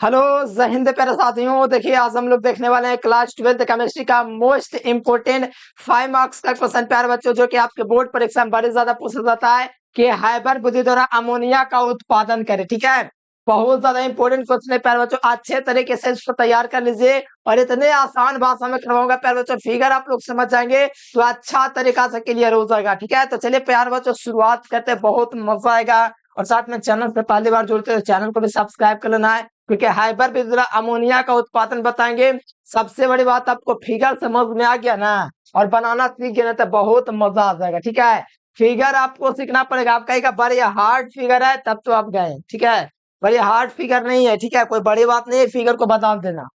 Hello जय हिंद प्यारे साथियों। देखिए आज हम लोग देखने वाले हैं क्लास 12th केमिस्ट्री का मोस्ट इंपोर्टेंट 5 मार्क्स का क्वेश्चन प्यारे बच्चों, जो कि आपके बोर्ड परीक्षा में बड़े ज्यादा पूछा जाता है कि हाइपर बुद्धि द्वारा अमोनिया का उत्पादन करे। ठीक है, बहुत ज्यादा इंपॉर्टेंट क्वेश्चन है प्यारे बच्चों। अच्छे तरीके से इसको तैयार कर लीजिए और इतने आसान भाषा में करवाऊंगा प्यारे बच्चों, फिगर आप लोग समझ जाएंगे तो अच्छा तरीका से क्लियर हो जाएगा। ठीक है, तो चलिए प्यारे बच्चों शुरुआत करते हैं, बहुत मजा आएगा। और साथ में चैनल से पहली बार जुड़ते हैं तो चैनल को भी सब्सक्राइब कर लेना है, क्योंकि हाइपर बिजला अमोनिया का उत्पादन बताएंगे। सबसे बड़ी बात, आपको फिगर समझ में आ गया ना और बनाना सीख गया ना तो बहुत मजा आ जाएगा। ठीक है, फिगर आपको सीखना पड़ेगा। आप कहेगा बड़े हार्ड फिगर है तब तो आप गए। ठीक है, बड़े हार्ड फिगर नहीं है। ठीक है, कोई बड़ी बात नहीं है, फिगर को बता देना।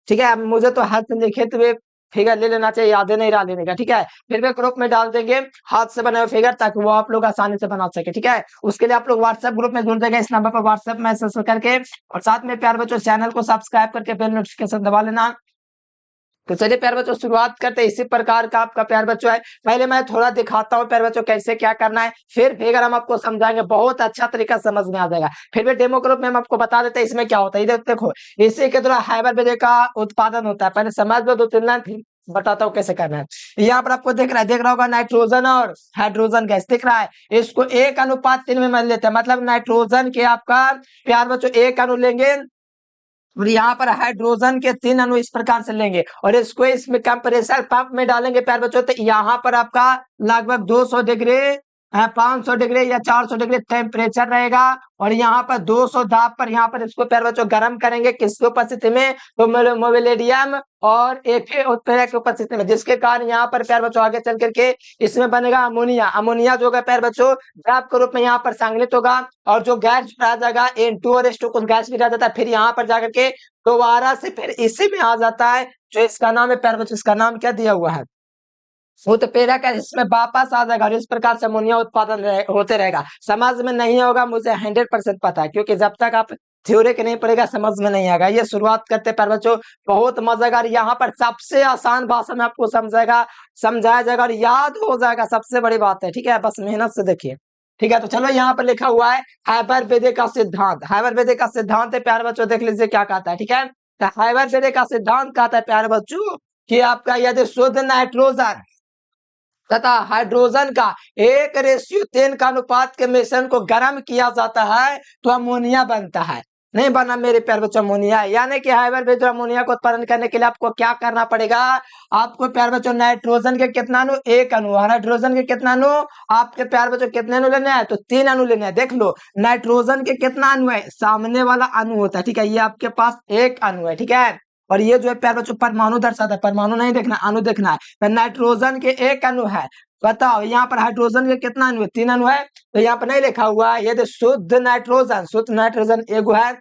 ठीक है, मुझे तो हाथ से लिखे हुए फिगर ले लेना चाहिए, याद नहीं रहा लेने का। ठीक है, फिर भी ग्रुप में डाल देंगे हाथ से बने हुए फिगर, ताकि वो आप लोग आसानी से बना सके। ठीक है, उसके लिए आप लोग व्हाट्सएप ग्रुप में जुड़ जाएंगे, इस नंबर पर व्हाट्सएप मैसेज करके। और साथ में प्यार बच्चों चैनल को सब्सक्राइब करके बेल नोटिफिकेशन दबा लेना। तो चलिए प्यार बच्चों शुरुआत करते हैं। इसी प्रकार का आपका प्यार बच्चों है, पहले मैं थोड़ा दिखाता हूँ प्यार बच्चों कैसे क्या करना है, फिर फिगर हम आपको समझाएंगे, बहुत अच्छा तरीका समझ में आ जाएगा। फिर भी डेमो ग्रुप में हम आपको बता देते हैं इसमें क्या होता है। इधर देखो, इसी के द्वारा हाइबर बिजली का उत्पादन होता है। पहले समझ लो, दो तीन लाइन फिर बताता हूँ कैसे करना है। यहाँ पर आपको देख रहा होगा नाइट्रोजन और हाइड्रोजन गैस दिख रहा है। इसको 1:3 में मान लेते हैं, मतलब नाइट्रोजन के आपका प्यार बच्चों 1 अणु लेंगे और यहाँ पर हाइड्रोजन के 3 अणु इस प्रकार से लेंगे और इसको इसमें कंप्रेसर पंप में डालेंगे प्यार बच्चों। तो यहाँ पर आपका लगभग 200 डिग्री 500 डिग्री या 400 डिग्री टेम्परेचर रहेगा। और यहाँ पर 200 दाब पर यहाँ पर इसको प्यार बच्चों गर्म करेंगे। किसकी उपस्थिति में? तो मोबिलिडियम और एफे उत्प्रेरक की उपस्थिति में, जिसके कारण यहाँ पर प्यार बच्चों आगे चल करके इसमें बनेगा अमोनिया। अमोनिया जो है प्यार बच्चों द्रव के रूप में यहाँ पर संग्रहित होगा और जो गैस रह जाएगा N2 और H2 कुछ गैस भी रह जाता है, फिर यहाँ पर जाकर के दोबारा से फिर इसी में आ जाता है, जो इसका नाम है प्यार बच्चों, इसका नाम क्या दिया हुआ है? उत्प्रेरक है, इसमें वापस आ जाएगा और इस प्रकार से अमोनिया उत्पादन होते रहेगा। समझ में नहीं होगा मुझे 100% पता है, क्योंकि जब तक आप थ्योरी के नहीं पड़ेगा समझ में नहीं आएगा। ये शुरुआत करते पर बच्चों बहुत मजा आएगा। यहाँ पर सबसे आसान भाषा में आपको समझाया जाएगा और याद हो जाएगा, सबसे बड़ी बात है। ठीक है, बस मेहनत से देखिए। ठीक है, तो चलो यहाँ पर लिखा हुआ है हाइपर बेदे का सिद्धांत। हाइपर बेदे का सिद्धांत है प्यारे बच्चों, देख लीजिए क्या कहता है। ठीक है, तो हाइपर बेदे का सिद्धांत कहता है प्यारे बच्चों कि आपका यदि शुद्ध नाइट्रोजन तथा हाइड्रोजन का 1:3 का अनुपात के मिश्रण को गर्म किया जाता है तो अमोनिया बनता है। नहीं बना मेरे प्यारे बच्चों अमोनिया, यानी कि हाइपर बेंजो अमोनिया को उत्पादन करने के लिए आपको क्या करना पड़ेगा? आपको प्यारे बच्चों नाइट्रोजन के कितना अणु? 1 अणु। हाइड्रोजन के कितना अणु? आपके प्यारे बच्चों कितने अणु लेने हैं? तो 3 अणु लेने हैं। देख लो नाइट्रोजन के कितना अणु है? सामने वाला अणु होता है। ठीक है, ये आपके पास 1 अणु है। ठीक है, और ये जो है प्यारे बच्चों परमाणु दर्शाता है, परमाणु नहीं देखना, अणु देखना है। तो नाइट्रोजन के 1 अणु है। बताओ यहाँ पर हाइड्रोजन के कितना अणु है? 3 अणु है। तो यहाँ पर नहीं लिखा हुआ है, ये तो शुद्ध नाइट्रोजन एगो है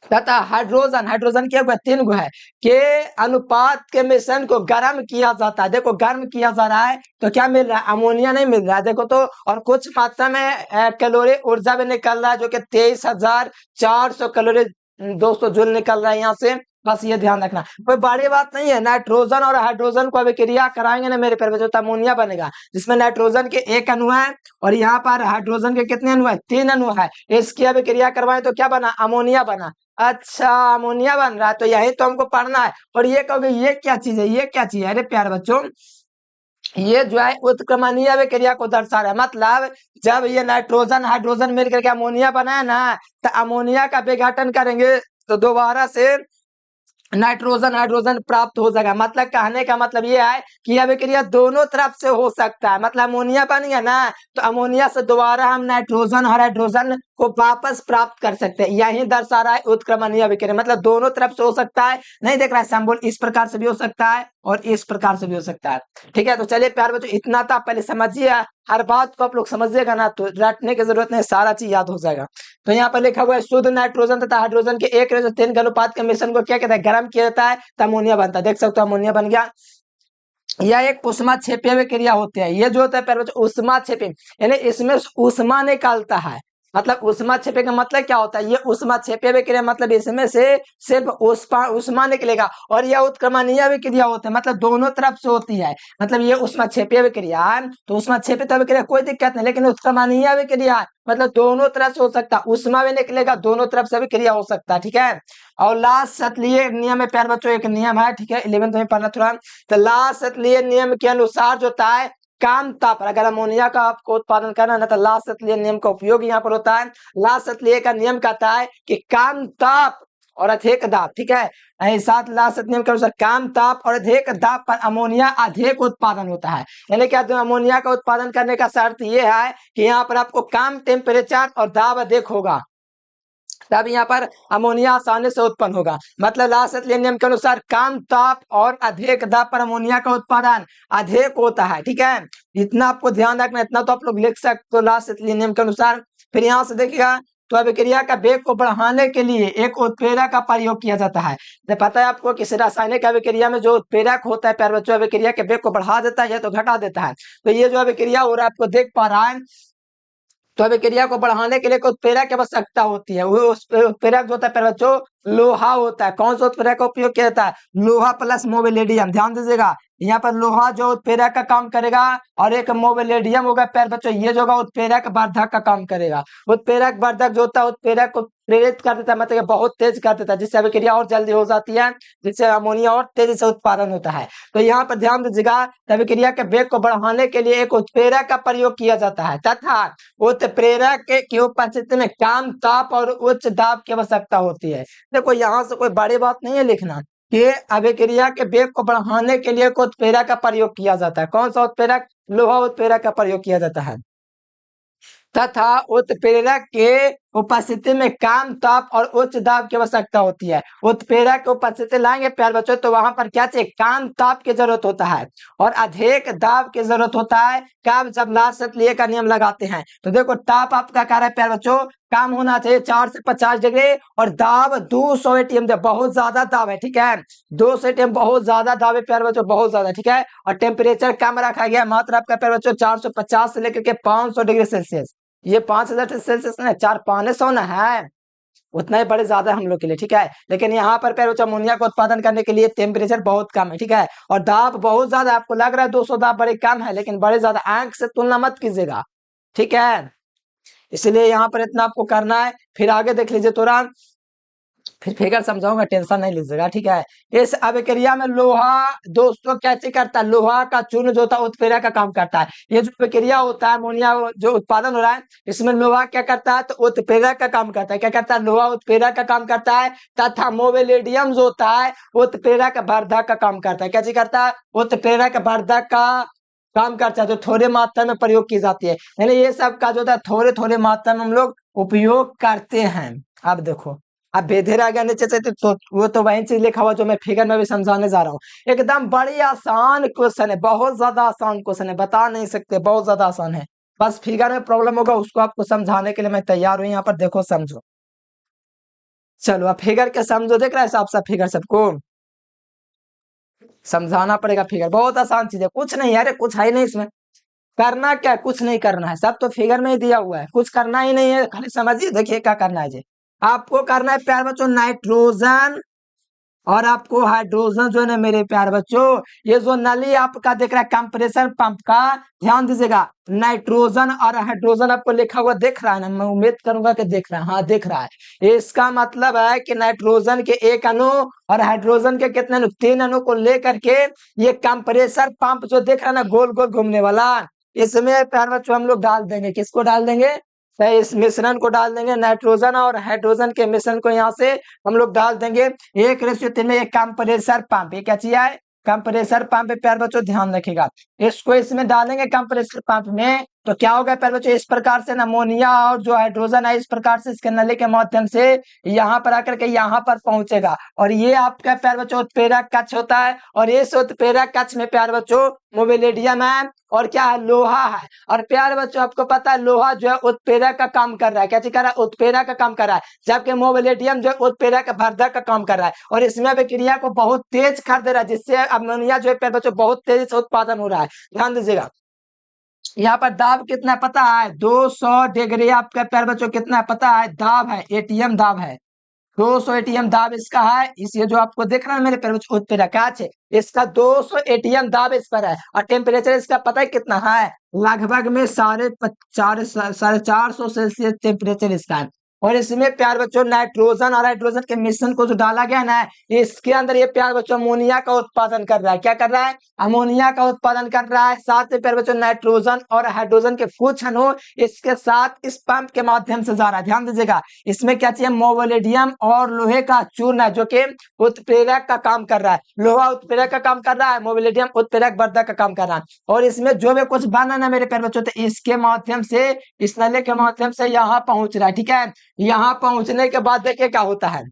तथा हाइड्रोजन हाइड्रोजन के 3 गो है के अनुपात के मिश्रण को गर्म किया जाता है। देखो गर्म किया जा रहा है तो क्या मिल रहा है? अमोनिया नहीं मिल रहा है, देखो तो। और कुछ मात्रा में कैलोरी ऊर्जा भी निकल रहा है, जो कि 23,400 कैलोरी 200 जूल निकल रहा है यहाँ से। बस ये ध्यान रखना, कोई बड़ी बात नहीं है। नाइट्रोजन और हाइड्रोजन को अभिक्रिया कराएंगे ना मेरे प्यारे बच्चों, तो अमोनिया बनेगा, जिसमें नाइट्रोजन के 1 अणु है और यहाँ पर हाइड्रोजन के कितने अणु है? 3 अणु है। इसकी अभिक्रिया करवाएं तो क्या बना? अमोनिया बना। अच्छा, अमोनिया बन रहा है, तो यही तो हमको पढ़ना है। और ये कहोगे ये क्या चीज है? ये क्या चीज है? अरे प्यारे बच्चों, ये जो है उत्क्रमणीय अभिक्रिया को दर्शा रहा है। मतलब जब ये नाइट्रोजन हाइड्रोजन मिलकर के अमोनिया बनाया ना, तो अमोनिया का विघटन करेंगे तो दोबारा से नाइट्रोजन हाइड्रोजन प्राप्त हो जाएगा। मतलब कहने का मतलब ये है कि यह अभिक्रिया दोनों तरफ से हो सकता है। मतलब अमोनिया बन गया ना, तो अमोनिया से दोबारा हम नाइट्रोजन और हाइड्रोजन को वापस प्राप्त कर सकते हैं। यही दर्शा रहा है उत्क्रमणीय अभिक्रिया, मतलब दोनों तरफ से हो सकता है। नहीं देख रहा है सिंबल? इस प्रकार से भी हो सकता है और इस प्रकार से भी हो सकता है। ठीक है, तो चलिए प्यारे बच्चों इतना था, पहले समझिए। हर बात को आप लोग समझिएगा ना तो रटने की जरूरत नहीं, सारा चीज याद हो जाएगा। तो यहाँ पर लिखा हुआ है शुद्ध नाइट्रोजन तथा हाइड्रोजन के 1:3 के अनुपात के मिश्रण को क्या कहता है? गर्म किया जाता है तो अमोनिया बनता है। देख सकते हो अमोनिया बन गया। यह एक उष्माक्षेपीय क्रिया होती है। ये जो होता है प्यारे बच्चों उष्माक्षेपी, यानी इसमें उष्मा निकलता है। मतलब उष्मा क्षेपी का मतलब क्या होता है, ये उष्मा क्षेपी क्रिया मतलब इसमें से सिर्फ उष्मा निकलेगा, और यह उत्क्रमणीय क्रिया होती है, मतलब दोनों तरफ से होती है। मतलब ये उष्मा क्षेपी क्रिया है, तो उष्मा क्षेपी क्रिया कोई दिक्कत नहीं, लेकिन उत्क्रमणीय क्रिया है, मतलब दोनों तरफ से हो सकता है, उष्मा भी निकलेगा, दोनों तरफ से भी क्रिया हो सकता है, ठीक है। और लास्ट शतलीय नियम है प्यारे बच्चों, एक नियम है, ठीक है, 11th में पढ़ना थोड़ा। तो लास्ट शतलीय नियम के अनुसार जो होता है काम ताप, अगर अमोनिया का आपको उत्पादन करना है ना, तो लास्ट शतलीय नियम का उपयोग यहाँ पर होता है। लास्ट शतलीय का नियम कहता है कि काम ताप और अधिक दाब, ठीक है, ऐसा लास्ट नियम के अनुसार काम ताप और अधिक दाब पर अमोनिया अधिक उत्पादन होता है। यानी क्या, अमोनिया का उत्पादन करने का शर्त यह है कि यहाँ पर आपको कम टेम्परेचर और दाब अधिक होगा, तब यहाँ पर अमोनिया आसानी से उत्पन्न होगा। मतलब लास्ट शतलीय नियम के अनुसार कम ताप और अधिक दाब पर अमोनिया का उत्पादन अधिक होता है, ठीक है। इतना आपको ध्यान रखना, इतना तो आप लोग लिख सकते हो लास्ट शतलीय नियम के अनुसार। फिर यहाँ से देखिएगा, तो अभिक्रिया का वेग को बढ़ाने के लिए एक उत्प्रेरक का प्रयोग किया जाता है। तो पता है आपको किसी रासायनिक अभिक्रिया में जो उत्प्रेरक होता है प्यारे बच्चों, अभिक्रिया के वेग को बढ़ा देता है या तो घटा देता है। तो ये जो अभिक्रिया हो रहा है आपको देख पा रहा है, तो अभिक्रिया को बढ़ाने के लिए उत्प्रेरक की आवश्यकता होती है। वो उत्प्रेरक जो होता है प्यारे बच्चों लोहा होता है। कौन सा उत्प्रेरक का उपयोग किया जाता है, लोहा प्लस मोबिलिडियम। ध्यान दीजिएगा, यहाँ पर लोहा जो उत्प्रेरक का काम करेगा और एक मोबिलिडियम होगा प्यारे बच्चों, ये जो होगा उत्प्रेरक वर्धक का काम करेगा। उत्प्रेरक वर्धक जो होता है उत्प्रेरक को प्रेरित कर देता है, मतलब बहुत तेज कर देता है, जिससे अभिक्रिया और जल्दी हो जाती है, जिससे अमोनिया और तेजी से उत्पादन होता है। तो यहाँ पर ध्यान दीजिएगा, अभिक्रिया के वेग को बढ़ाने के लिए एक उत्प्रेरक का प्रयोग किया जाता है तथा उत्प्रेरक की उपस्थिति में कम ताप और उच्च दाब की आवश्यकता होती है। देखो यहाँ से कोई बड़ी बात नहीं है लिखना कि अभिक्रिया के वेग को बढ़ाने के लिए उत्प्रेरक का प्रयोग किया जाता है। कौन सा उत्प्रेरक, लोहा उत्प्रेरक का प्रयोग किया जाता है तथा उत्प्रेरक के उपस्थिति में कम ताप और उच्च दाब की आवश्यकता होती है। उत्प्रेरक की उपस्थिति लाएंगे प्यारे बच्चों, तो वहां पर क्या चाहिए, कम ताप की जरूरत होता है और अधिक दाब की जरूरत होता है। कब, जब लास्ट शतलीय का नियम लगाते हैं। तो देखो ताप आपका क्या है प्यारे बच्चों, कम होना चाहिए 4 से 50 डिग्री, और दाब 200 एटीएम, बहुत ज्यादा दाब है, ठीक है, 200 एटीएम बहुत ज्यादा दाब है प्यारे बच्चों, बहुत ज्यादा, ठीक है। और टेम्परेचर कम रखा गया मात्र आपका प्यारे बच्चों 450 से लेकर के 500 डिग्री सेल्सियस। ये 5000 सेल्सियस ना, 4-500 ना है, उतना ही बड़े ज्यादा हम लोग के लिए, ठीक है। लेकिन यहाँ पर पेरोच अमोनिया को उत्पादन करने के लिए टेम्परेचर बहुत कम है, ठीक है, और दाब बहुत ज्यादा। आपको लग रहा है 200 दाब बड़े कम है, लेकिन बड़े ज्यादा, आंख से तुलना मत कीजिएगा, ठीक है। इसलिए यहाँ पर इतना आपको करना है। फिर आगे देख लीजिए तुरंत, फिर फिगर समझाऊंगा, टेंशन नहीं लीजिएगा, ठीक है। इस अभिक्रिया में लोहा दोस्तों कैसे करता है, लोहा का चूर्ण जो होता है उत्प्रेरक का काम करता है। ये जो प्रक्रिया होता है अमोनिया जो उत्पादन हो रहा है, इसमें लोहा क्या करता है, तो उत्प्रेरक का काम करता है। क्या करता है, लोहा उत्प्रेरक का काम करता है तथा मोबिलिडियम जो होता है उत्प्रेरक वर्धक का काम करता है। कैसे करता है, उत्प्रेरक वर्धक का काम करता है, जो थोड़े मात्रा में प्रयोग की जाती है। यानी ये सब का जो होता है थोड़े थोड़े मात्रा में हम लोग उपयोग करते हैं। अब देखो, अब बेधेर आ गया नीचे से, तो वो तो वही चीज लिखा हुआ जो मैं फिगर में भी समझाने जा रहा हूँ। एकदम बड़ी आसान क्वेश्चन है, बहुत ज्यादा आसान क्वेश्चन है, बता नहीं सकते, बहुत ज्यादा आसान है। बस फिगर में प्रॉब्लम होगा, उसको आपको समझाने के लिए मैं तैयार हूँ। यहाँ पर देखो, समझो, चलो अब फिगर के समझो, देख रहा है साफ साफ फिगर, सबको समझाना पड़ेगा। फिगर बहुत आसान चीज है, कुछ नहीं है, अरे कुछ है ही नहीं इसमें, करना क्या, कुछ नहीं करना है, सब तो फिगर में ही दिया हुआ है, कुछ करना ही नहीं है, खाली समझिए। देखिए क्या करना है जी, आपको करना है प्यार बच्चों नाइट्रोजन और आपको हाइड्रोजन जो है ना मेरे प्यार बच्चों, ये जो नली आपका देख रहा है कंप्रेसर पंप का, ध्यान दीजिएगा, नाइट्रोजन और हाइड्रोजन आपको लिखा हुआ देख रहा है ना, मैं उम्मीद करूंगा कि देख रहा है, हाँ देख रहा है। इसका मतलब है कि नाइट्रोजन के एक अणु और हाइड्रोजन के कितने अणु, 3 अणु को लेकर के ये कंप्रेसर पंप जो देख रहा है ना गोल गोल घूमने वाला, इसमें प्यार बच्चों हम लोग डाल देंगे, किसको डाल देंगे, तो इस मिश्रण को डाल देंगे, नाइट्रोजन और हाइड्रोजन के मिश्रण को यहाँ से हम लोग डाल देंगे 1:3 में। एक कंप्रेसर पंप, ये क्या चीज है, कंप्रेसर पंप है प्यार बच्चों, ध्यान रखिएगा। इसको इसमें डालेंगे कंप्रेसर पंप में, तो क्या होगा प्यार बच्चों, इस प्रकार से अमोनिया और जो हाइड्रोजन है इस प्रकार से इसके नली के माध्यम से यहाँ पर आकर के यहाँ पर पहुंचेगा, और ये आपका प्यार बच्चों उत्प्रेरक कक्ष होता है, और इस उत्प्रेरक कक्ष में प्यार बच्चों मोबिलिडियम है और क्या है, लोहा है। और प्यार बच्चों आपको पता है लोहा जो है उत्प्रेरक का काम कर रहा है, क्या कर रहा है, उत्प्रेरक का काम कर रहा है, जबकि मोबिलिडियम जो है उत्प्रेरक वर्धक का काम कर रहा है, और इसमें अभिक्रिया को बहुत तेज कर दे रहा है, जिससे अमोनिया जो है प्यार बच्चों बहुत तेजी से उत्पादन हो रहा है। ध्यान दीजिएगा, यहाँ पर दाब कितना पता है? 200 डिग्री आपका प्यारे बच्चों कितना पता है? दाब है, एटीएम दाब है। 200 एटीएम दाब इसका है। इस ये जो आपको दिख रहा है मेरे प्यारे बच्चों उत्प्रेरक कांच है, इसका 200 एटीएम दाब इस पर है। और टेम्परेचर इसका पता है कितना है? लगभग में 450 सेल्सियस टेम्परेचर इसका है। और इसमें प्यारे बच्चों नाइट्रोजन और हाइड्रोजन के मिश्रण को जो डाला गया ना, इसके अंदर ये प्यारे बच्चों अमोनिया का उत्पादन कर रहा है। क्या कर रहा है? अमोनिया का उत्पादन कर रहा है। साथ में प्यारे बच्चों नाइट्रोजन और हाइड्रोजन के कुछ अणु इसके साथ इस पंप के माध्यम से जा रहा है। ध्यान दीजिएगा, इसमें क्या चाहिए? मोबिलिडियम और लोहे का चूर्ण है, जो कि उत्प्रेरक का काम कर रहा है। लोहा उत्प्रेरक का काम कर रहा है, मोबिलिडियम उत्प्रेरक वर्धक का काम कर रहा है। और इसमें जो भी कुछ बना ना मेरे प्यारे बच्चों, तो इसके माध्यम से, इस नली के माध्यम से यहाँ पहुंच रहा है। ठीक है, यहाँ पहुंचने के बाद देखिए क्या होता है।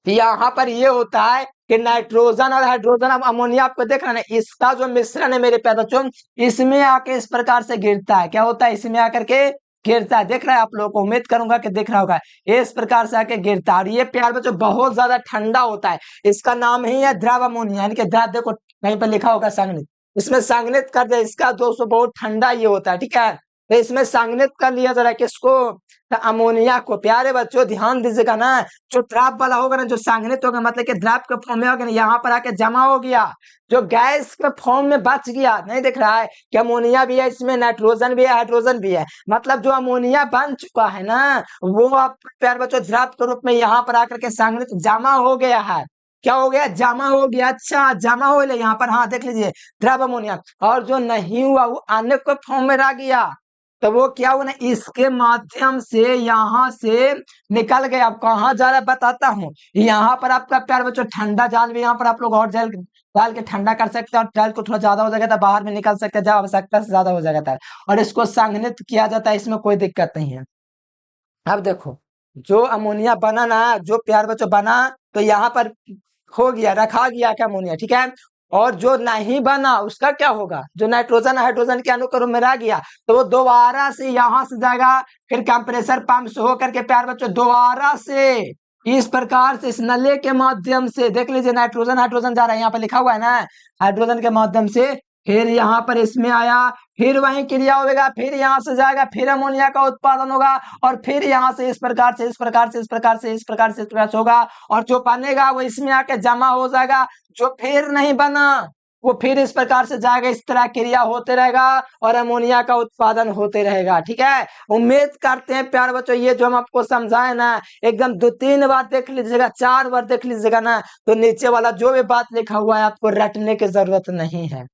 यहाँ पर ये होता है कि नाइट्रोजन और हाइड्रोजन, अब अमोनिया आपको देख रहे हैं, इसका जो मिश्रण है मेरे प्यारे बच्चों, इसमें आके इस प्रकार से गिरता है। क्या होता है? इसमें आकर के गिरता है। देख रहा है आप लोगों को, उम्मीद करूंगा कि दिख रहा होगा। इस प्रकार से आके गिरता है। और ये प्यारे बच्चों बहुत ज्यादा ठंडा होता है। इसका नाम ही है द्रव अमोनिया, यानी कि द्रव, देखो कहीं पर लिखा होगा संघनित, इसमें संघनित कर दे। इसका दोस्तों बहुत ठंडा ये होता है। ठीक है, तो इसमें संघनित कर लिया जरा किसको? तो अमोनिया को। प्यारे बच्चों ध्यान दीजिएगा ना, जो द्रव वाला होगा ना, जो संघनित होगा, मतलब कि द्रव के फॉर्म में होगा ना, यहाँ पर आके जमा हो गया, जो गैस के फॉर्म में बच गया। नहीं दिख रहा है कि अमोनिया भी है इसमें, नाइट्रोजन भी है, हाइड्रोजन भी है। मतलब जो अमोनिया बन चुका है ना, वो आप प्यारे बच्चों द्रव के रूप में यहाँ पर आकर के संघनित जमा हो गया है। क्या हो गया? जमा हो गया। अच्छा, जमा हो गया यहाँ पर, हाँ देख लीजिए, द्रव अमोनिया। और जो नहीं हुआ वो अन्य के फॉर्म में रह गया, तो वो क्या हुआ ना, इसके माध्यम से यहाँ से निकल गया। अब कहाँ जा रहा है बताता हूँ। यहाँ पर आपका प्यार बच्चों ठंडा जाल भी, यहाँ पर आप लोग और जल डाल के ठंडा कर सकते हैं, और जल को थोड़ा ज्यादा हो जाएगा तो बाहर में निकल सकते हैं जब आवश्यकता से ज्यादा हो जाएगा था। और इसको संघनित किया जाता है, इसमें कोई दिक्कत नहीं है। अब देखो, जो अमोनिया बना ना, जो प्यार बच्चों बना, तो यहाँ पर हो गया, रखा गया क्या अमोनिया। ठीक है, और जो नहीं बना उसका क्या होगा? जो नाइट्रोजन हाइड्रोजन के अणु के रूप में रह गया, तो वो दोबारा से यहाँ से जाएगा, फिर कंप्रेसर पंप से होकर के प्यार बच्चों दोबारा से इस प्रकार से इस नले के माध्यम से, देख लीजिए नाइट्रोजन हाइड्रोजन जा रहा है, यहाँ पे लिखा हुआ है ना, हाइड्रोजन के माध्यम से, फिर यहाँ पर इसमें आया, फिर वही क्रिया होगा, फिर यहाँ से जाएगा, फिर अमोनिया का उत्पादन होगा, और फिर यहाँ से इस प्रकार से, इस प्रकार से, इस प्रकार से, इस प्रकार से, इस प्रकार से होगा, और जो बनेगा वो इसमें आके जमा हो जाएगा। जो फिर नहीं बना वो फिर इस प्रकार से जाएगा, इस तरह क्रिया होते रहेगा, और अमोनिया का उत्पादन होते रहेगा। ठीक है, उम्मीद करते हैं प्यारे बच्चों ये जो हम आपको समझाए ना, एकदम 2-3 बार देख लीजिएगा, 4 बार देख लीजिएगा ना, तो नीचे वाला जो भी बात लिखा हुआ है आपको रटने की जरूरत नहीं है,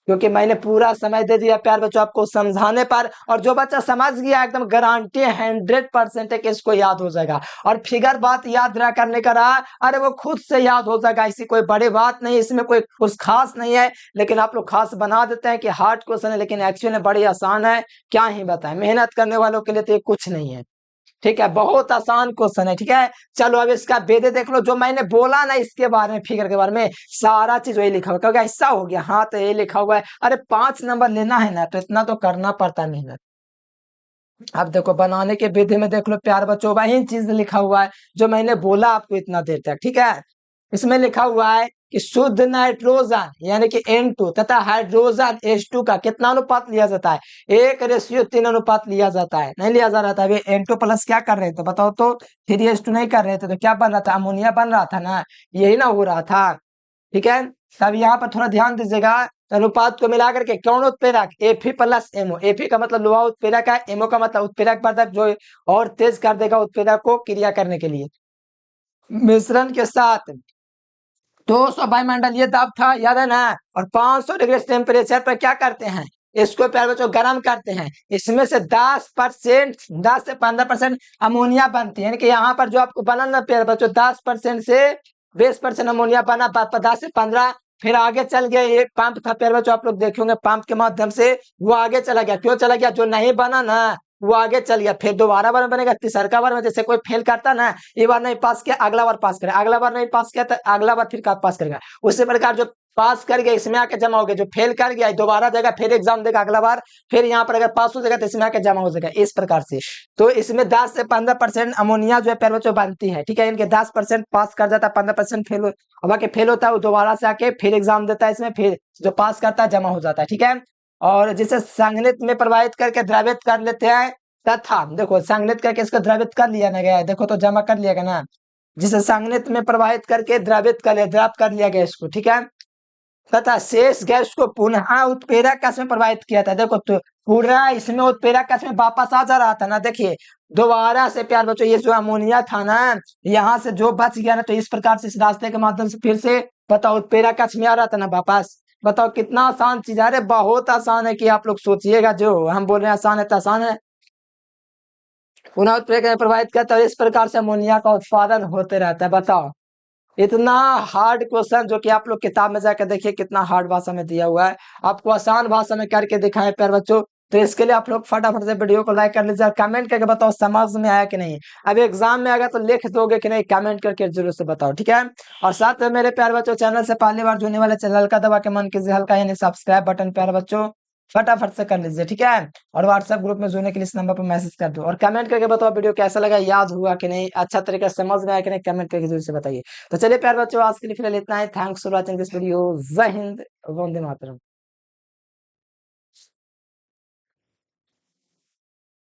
क्योंकि मैंने पूरा समय दे दिया प्यार बच्चों आपको समझाने पर। और जो बच्चा समझ गया, एकदम गारंटी 100% है कि इसको याद हो जाएगा। और फिगर बात याद रहा करने का रहा, अरे वो खुद से याद हो जाएगा, ऐसी कोई बड़ी बात नहीं, इसमें कोई कुछ खास नहीं है। लेकिन आप लोग खास बना देते हैं कि हार्ड क्वेश्चन है, लेकिन एक्चुअली बड़ी आसान है। क्या ही बताएं, मेहनत करने वालों के लिए तो ये कुछ नहीं है। ठीक है, बहुत आसान क्वेश्चन है। ठीक है, चलो अब इसका भेदे देख लो। जो मैंने बोला ना इसके बारे में, फिगर के बारे में, सारा चीज वही लिखा हुआ, क्योंकि ऐसा हो गया, हाँ तो ये लिखा हुआ है, अरे 5 नंबर लेना है ना, तो इतना तो करना पड़ता है मेहनत। अब देखो बनाने के विधि में देख लो प्यार बच्चों, वही चीज लिखा हुआ है जो मैंने बोला आपको इतना देर तक। ठीक है, इसमें लिखा हुआ है कि शुद्ध नाइट्रोजन यानी कि N2 तथा हाइड्रोजन H2 का कितना अनुपात लिया जाता है? 1:3 अनुपात लिया जाता है। नहीं लिया जा रहा था, N2 प्लस क्या कर रहे थे बताओ तो? 3:2 नहीं कर रहे थे, तो क्या बन रहा था? अमोनिया बन रहा था ना, यही ना हो रहा था। ठीक है, तब यहाँ पर थोड़ा ध्यान दीजिएगा, अनुपात को मिलाकर के कौन उत्प्रेरक? Fe plus MO। Fe का मतलब लोहा उत्प्रेरक है, MO का मतलब उत्प्रेरक वर्धक, जो और तेज कर देगा उत्प्रेरक को क्रिया करने के लिए। मिश्रण के साथ 200 वायुमंडल ये दाब था, याद है ना, और 500 डिग्री टेम्परेचर पर क्या करते हैं? इसको प्यारे बच्चों गर्म करते हैं। इसमें से 10% 10 से 15% अमोनिया बनती है, यानी कि यहाँ पर जो आपको बना ना प्यारे बच्चों, 10% से 20% अमोनिया बना, 10 से 15। फिर आगे चल गया, ये पंप था प्यारे बच्चों, आप लोग देखेंगे पंप के माध्यम से वो आगे चला गया। क्यों चला गया? जो नहीं बना ना वो आगे चल गया, फिर दोबारा बार बनेगा, तीसरा बार में जैसे कोई फेल करता ना, ये बार नहीं पास किया, अगला बार पास करेगा, अगला बार नहीं पास किया तो अगला बार फिर पास करेगा। उसी प्रकार जो पास कर गया इसमें आके जमा हो गया, जो फेल कर गया दोबारा जाएगा, फिर एग्जाम देगा अगला बार, फिर यहाँ पर अगर पास हो जाएगा तो इसमें आके जमा हो जाएगा, इस प्रकार से। तो इसमें 10 से 15% अमोनिया जो है प्यारे बच्चों बनती है। ठीक है, इनके 10% पास कर जाता है, 15% फेल अब आके फेल होता है, वो दोबारा से आके फिर एग्जाम देता है, इसमें फिर जो पास करता है जमा हो जाता है। ठीक है, और जिसे संघनित में प्रवाहित करके द्रवित कर लेते हैं, तथा देखो संघनित करके इसको द्रवित कर लिया ना गया है, देखो तो जमा कर लिया गया ना, जिसे संघनित में प्रवाहित करके द्रवित कर लिया, द्रव कर लिया गया इसको, ठीक है। तथा शेष गैस को पुनः उत्प्रेरक कक्ष में प्रवाहित किया था, देखो तो पूरा इसमें उत्प्रेरक कक्ष में वापस आ जा रहा था ना, देखिए दोबारा से प्यार बच्चों ये जो अमोनिया था ना, यहाँ से जो बच गया ना, तो इस प्रकार से इस रास्ते के माध्यम से फिर से बताओ उत्प्रेरक कक्ष में आ रहा था ना वापस। बताओ कितना आसान चीज है, अरे बहुत आसान है कि आप लोग सोचिएगा, जो हम बोल रहे हैं आसान है तो आसान है। पुनः उत्प्रेरक में प्रवाहित करता है, इस प्रकार से अमोनिया का उत्पादन होते रहता है। बताओ इतना हार्ड क्वेश्चन जो कि आप लोग किताब में जाकर देखिए कितना हार्ड भाषा में दिया हुआ है, आपको आसान भाषा में करके दिखाए प्यार बच्चों। तो इसके लिए आप लोग फटाफट से वीडियो को लाइक कर लीजिए और कमेंट करके बताओ समझ में आया कि नहीं। अभी एग्जाम में आएगा तो लिख दोगे कि नहीं, कमेंट करके जरूर से बताओ, ठीक है। और साथ में मेरे प्यार बच्चों चैनल से पहली बार जुड़ने वाले चैनल का दबा के मन कीजिए हल्का यानी सब्सक्राइब बटन प्यार बच्चों फटाफट से कर लीजिए, ठीक है। और व्हाट्सएप ग्रुप में जुड़ने के लिए इस नंबर पर मैसेज कर दो और कमेंट करके बताओ वीडियो कैसा लगा, याद हुआ कि नहीं, अच्छा तरीके से समझ में आया कि नहीं, कमेंट करके जरूर से बताइए। तो चलिए प्यार बच्चों आज के लिए फिलहाल इतना ही। Thanks for watching this video. जय हिंद, वंदे मातरम।